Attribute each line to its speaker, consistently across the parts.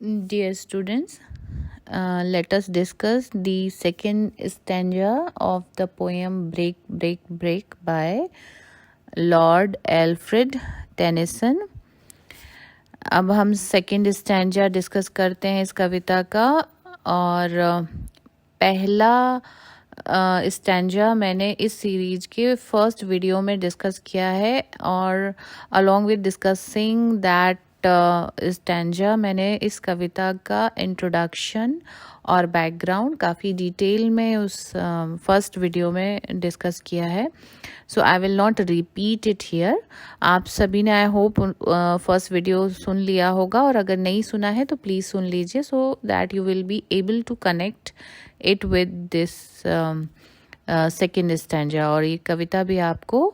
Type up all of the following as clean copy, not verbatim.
Speaker 1: Dear students, let us discuss the second stanza of the poem Break, Break, Break by Lord Alfred Tennyson. अब हम second stanza discuss करते हैं इस कविता का। और पहला स्टैंजा मैंने इस सीरीज के फर्स्ट वीडियो में डिस्कस किया है, और along with discussing that stanza मैंने इस कविता का इंट्रोडक्शन और बैकग्राउंड काफ़ी डिटेल में उस फर्स्ट वीडियो में डिस्कस किया है। So I will not repeat it here. आप सभी ने आई होप फर्स्ट वीडियो सुन लिया होगा, और अगर नहीं सुना है तो प्लीज़ सुन लीजिए, so that you will be able to connect it with this second stanza, और ये कविता भी आपको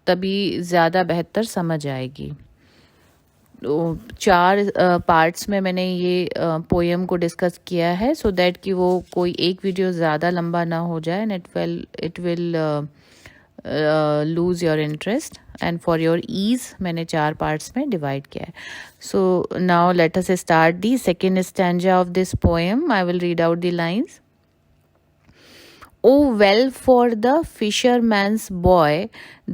Speaker 1: तभी ज़्यादा बेहतर समझ आएगी। तो 4 पार्ट्स में मैंने ये पोएम को डिस्कस किया है, सो दैट कि वो कोई एक वीडियो ज़्यादा लंबा ना हो जाए, and it will lose your interest, and for your ease मैंने 4 पार्ट्स में डिवाइड किया है। So now let us start the second stanza of this poem. I will read out the lines. Oh, well for the fisherman's boy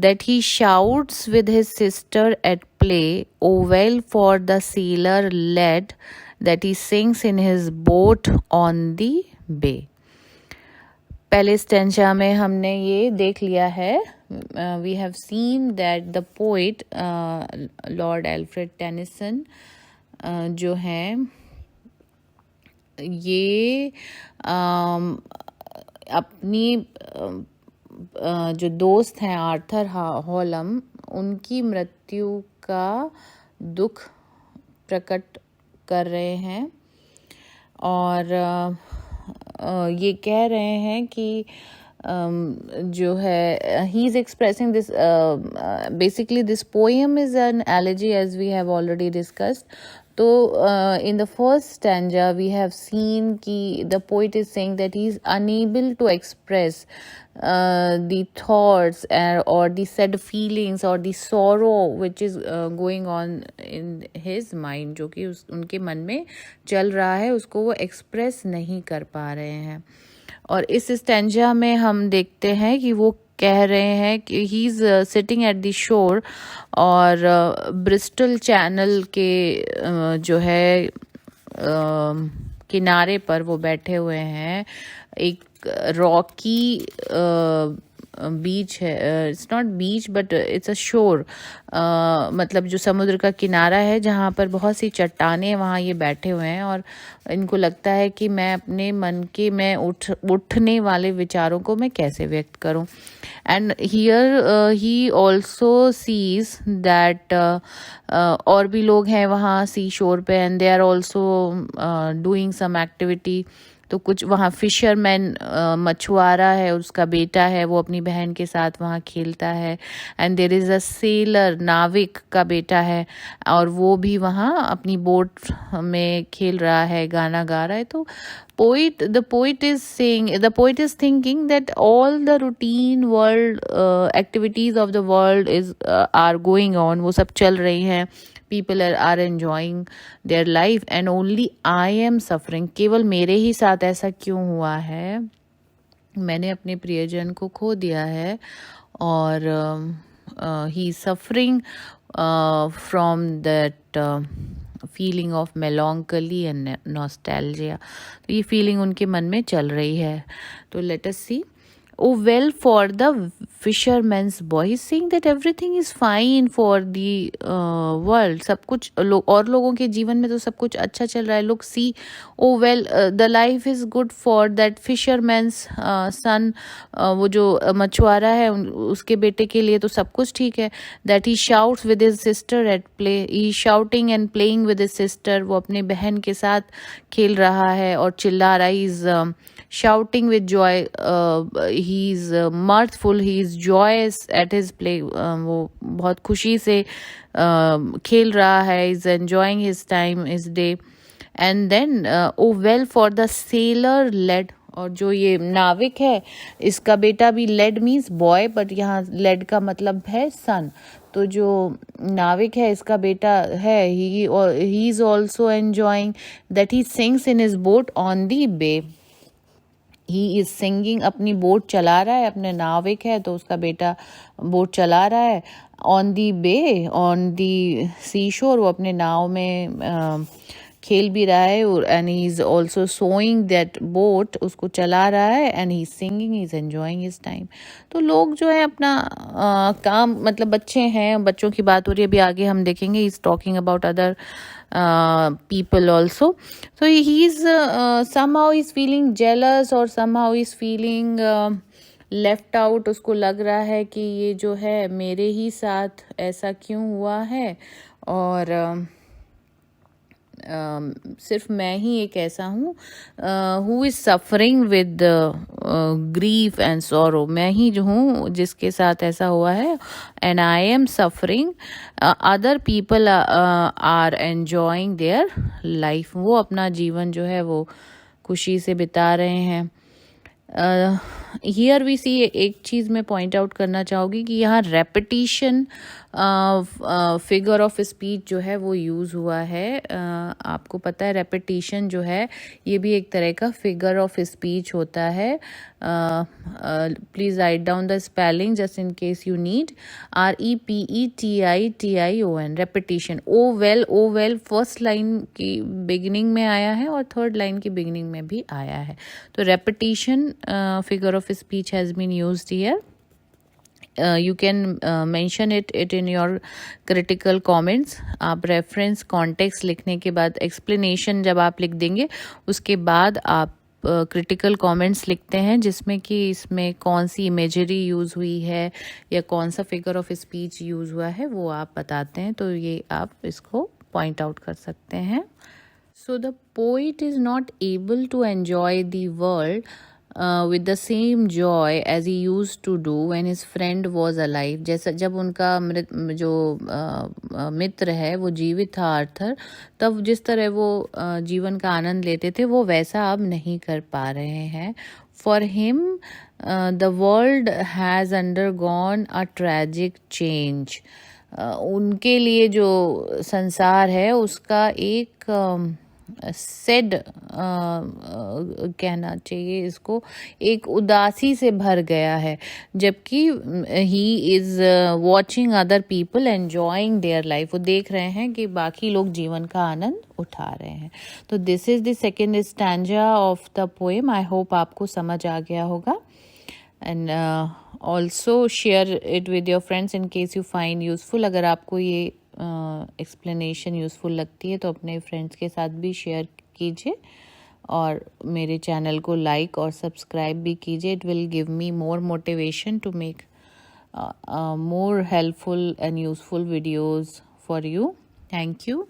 Speaker 1: that he shouts with his sister at play. Oh, well for the sailor lad that he sings in his boat on the bay. पहले stanza में हमने ये देख लिया है, we have seen that the poet Lord Alfred Tennyson जो हैं ये अपनी जो दोस्त हैं आर्थर हॉलम, उनकी मृत्यु का दुख प्रकट कर रहे हैं, और ये कह रहे हैं कि जो है he is expressing this, basically this poem is an elegy as we have already discussed. तो in the first stanza we have seen कि the poet is saying that he is unable to express the thoughts or the sad feelings or the sorrow which is going on in his mind, जो कि उनके मन में चल रहा है, उसको वो express नहीं कर पा रहे हैं. और इस स्टैंजा में हम देखते हैं कि वो कह रहे हैं कि he is sitting at the shore, और ब्रिस्टल चैनल के जो है किनारे पर वो बैठे हुए हैं. एक रॉकी बीच है, it's not beach but it's a शोर, मतलब जो समुद्र का किनारा है जहाँ पर बहुत सी चट्टानें, वहाँ ये बैठे हुए हैं, और इनको लगता है कि मैं अपने मन के मैं उठने वाले विचारों को मैं कैसे व्यक्त करूं. And here he also sees that और भी लोग हैं वहाँ सी शोर पे, and they are also doing some activity. तो कुछ वहाँ फिशरमैन मछुआरा है, उसका बेटा है, वो अपनी बहन के साथ वहाँ खेलता है. And there is a sailor, नाविक का बेटा है, और वो भी वहाँ अपनी बोट में खेल रहा है, गाना गा रहा है. तो the poet is thinking that all the routine world activities of the world are going on, वो सब चल रही हैं, people are enjoying their life, and only I am suffering. केवल मेरे ही साथ ऐसा क्यों हुआ है, मैंने अपने प्रियजन को खो दिया है, और he is suffering from that feeling of melancholy and nostalgia. तो ये फीलिंग उनके मन में चल रही है. तो let us see. Oh, well for the fisherman's boy. He's saying that everything is fine for the world. सब कुछ और लोगों के जीवन में तो सब कुछ अच्छा चल रहा है. Look, see, oh well, the life is good for that fisherman's son. वो जो मछुआरा है उसके बेटे के लिए तो सब कुछ ठीक है. That he shouts with his sister at play. He shouting and playing with his sister. वो अपने बहन के साथ खेल रहा है और चिल्ला रहा है. He's shouting with joy. He is mirthful. He is joyous at his play. वो बहुत खुशी से खेल रहा है. He is enjoying his time, his day. And then oh well for the sailor lad. और जो ये नाविक है इसका बेटा भी, लेड मीन्स बॉय, बट यहाँ लेड का मतलब है सन. तो जो नाविक है इसका बेटा है, he is also enjoying that he sings in his boat on the bay. He is singing, अपनी बोट चला रहा है, अपने नाविक है तो उसका बेटा बोट चला रहा है on the bay, on the सी शोर, वो अपने नाव में खेल भी रहा है, और and he is also sowing that boat, उसको चला रहा है, and he is singing, he is enjoying his time. तो लोग जो है अपना काम, मतलब बच्चे हैं, बच्चों की बात हो रही है, अभी आगे हम देखेंगे, is talking about other people also. So he's somehow he's feeling jealous or somehow he's feeling left out. उसको लग रहा है कि ये जो है मेरे ही साथ ऐसा क्यों हुआ है, और सिर्फ मैं ही एक ऐसा हूँ who is suffering with grief and sorrow, मैं ही जो हूँ जिसके साथ ऐसा हुआ है, and I am suffering, other people are enjoying their life, वो अपना जीवन जो है वो खुशी से बिता रहे हैं। हियर वी सी, एक चीज़ मैं पॉइंट आउट करना चाहूँगी कि यहाँ रेपिटिशन फिगर ऑफ स्पीच जो है वो यूज़ हुआ है। आपको पता है रेपिटिशन जो है ये भी एक तरह का फिगर ऑफ स्पीच होता है। Please write down the spelling just in case you need. REPETITION, repetition. O well first line की बिगिनिंग में आया है और थर्ड लाइन की बिगिनिंग में भी आया है। तो repetition figure of speech has been used here. You can mention it in your critical comments. आप reference context लिखने के बाद explanation जब आप लिख देंगे उसके बाद आप क्रिटिकल कमेंट्स लिखते हैं जिसमें कि इसमें कौन सी इमेजरी यूज़ हुई है या कौन सा फिगर ऑफ स्पीच यूज़ हुआ है वो आप बताते हैं, तो ये आप इसको पॉइंट आउट कर सकते हैं। So the poet is not able to enjoy the world with the same joy as he used to do when his friend was alive. जैसा जब उनका मित्र है वो जीवित था आर्थर, तब जिस तरह वो जीवन का आनंद लेते थे वो वैसा अब नहीं कर पा रहे हैं। For him the world has undergone a tragic change. उनके लिए जो संसार है उसका एक सेड कहना चाहिए इसको, एक उदासी से भर गया है, जबकि he is watching other people enjoying their life, वो देख रहे हैं कि बाकी लोग जीवन का आनंद उठा रहे हैं। तो this is the second stanza of the poem. I hope आपको समझ आ गया होगा, and also share it with your friends in case you find useful. अगर आपको ये एक्सप्लेनेशन यूज़फुल लगती है तो अपने फ्रेंड्स के साथ भी शेयर कीजिए और मेरे चैनल को लाइक और सब्सक्राइब भी कीजिए। It will give me more motivation to make more helpful and useful videos for you. Thank you.